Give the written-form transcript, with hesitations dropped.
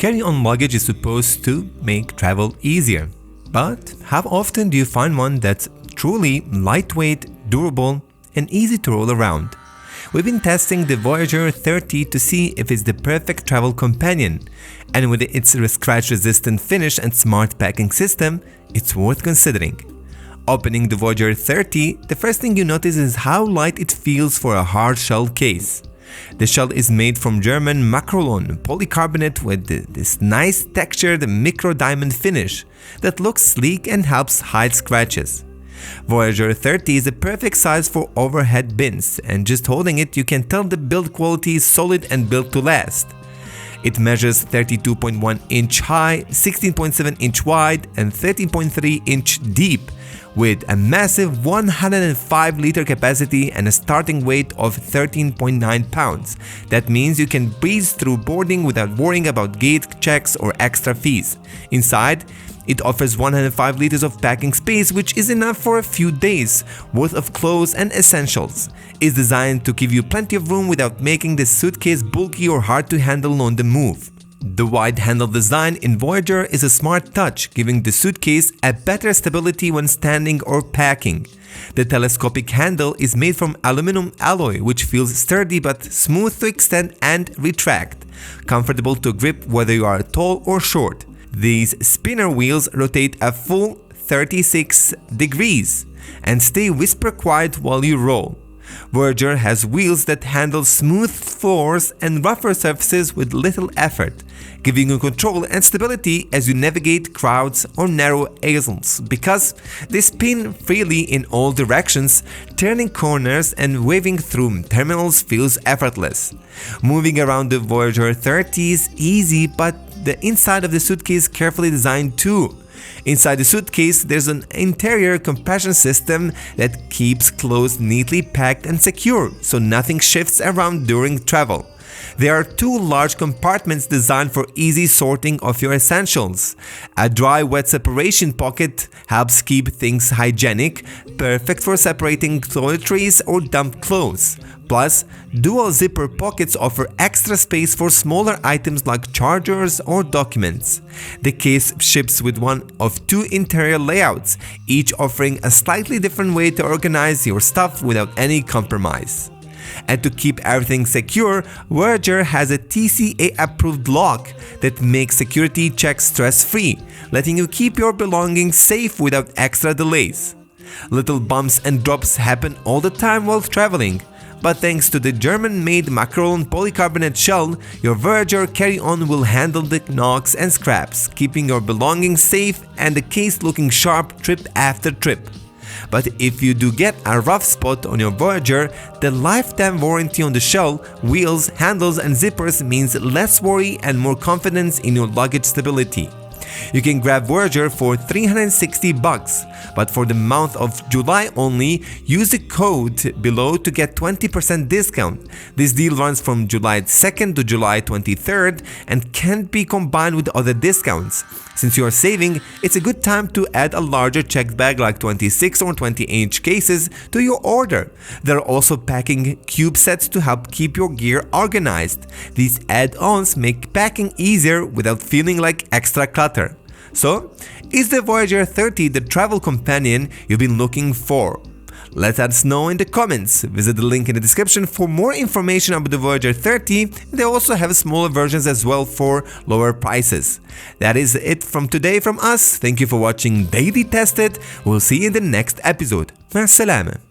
Carry-on luggage is supposed to make travel easier. But how often do you find one that's truly lightweight, durable, and easy to roll around? We've been testing the Voyageur 30 to see if it's the perfect travel companion, and with its scratch-resistant finish and smart packing system, it's worth considering. Opening the Voyageur 30, the first thing you notice is how light it feels for a hard shell case. The shell is made from German Makrolon polycarbonate with this nice textured micro diamond finish that looks sleek and helps hide scratches. Voyageur 30 is a perfect size for overhead bins, and just holding it you can tell the build quality is solid and built to last. It measures 32.1 inch high, 16.7 inch wide and 13.3 inch deep, with a massive 105 liter capacity and a starting weight of 13.9 pounds. That means you can breeze through boarding without worrying about gate checks or extra fees. Inside, it offers 105 liters of packing space, which is enough for a few days worth of clothes and essentials. It's designed to give you plenty of room without making the suitcase bulky or hard to handle on the move. The wide handle design in Voyageur is a smart touch, giving the suitcase a better stability when standing or packing. The telescopic handle is made from aluminum alloy, which feels sturdy but smooth to extend and retract, comfortable to grip whether you are tall or short. These spinner wheels rotate a full 36 degrees and stay whisper quiet while you roll. Voyageur has wheels that handle smooth floors and rougher surfaces with little effort, giving you control and stability as you navigate crowds or narrow aisles because they spin freely in all directions, turning corners and waving through terminals feels effortless. Moving around the Voyageur 30 is easy, but the inside of the suitcase is carefully designed too. Inside the suitcase, there's an interior compression system that keeps clothes neatly packed and secure, so nothing shifts around during travel. There are two large compartments designed for easy sorting of your essentials. A dry-wet separation pocket helps keep things hygienic, perfect for separating toiletries or dumped clothes. Plus, dual zipper pockets offer extra space for smaller items like chargers or documents. The case ships with one of two interior layouts, each offering a slightly different way to organize your stuff without any compromise. And to keep everything secure, Voyageur has a TCA-approved lock that makes security checks stress-free, letting you keep your belongings safe without extra delays. Little bumps and drops happen all the time while traveling, but thanks to the German-made Makrolon polycarbonate shell, your Voyageur carry-on will handle the knocks and scraps, keeping your belongings safe and the case looking sharp trip after trip. But if you do get a rough spot on your Voyageur, the lifetime warranty on the shell, wheels, handles and zippers means less worry and more confidence in your luggage stability. You can grab Voyageur for $360, but for the month of July only, use the code below to get 20% discount. This deal runs from July 2nd to July 23rd and can't be combined with other discounts. Since you are saving, it's a good time to add a larger checked bag like 26 or 20-inch cases to your order. There are also packing cube sets to help keep your gear organized. These add-ons make packing easier without feeling like extra clutter. So, is the Voyageur 30 the travel companion you've been looking for? Let us know in the comments. Visit the link in the description for more information about the Voyageur 30. They also have smaller versions as well for lower prices. That is it from today from us. Thank you for watching Daily Tested. We'll see you in the next episode. مع السلامة.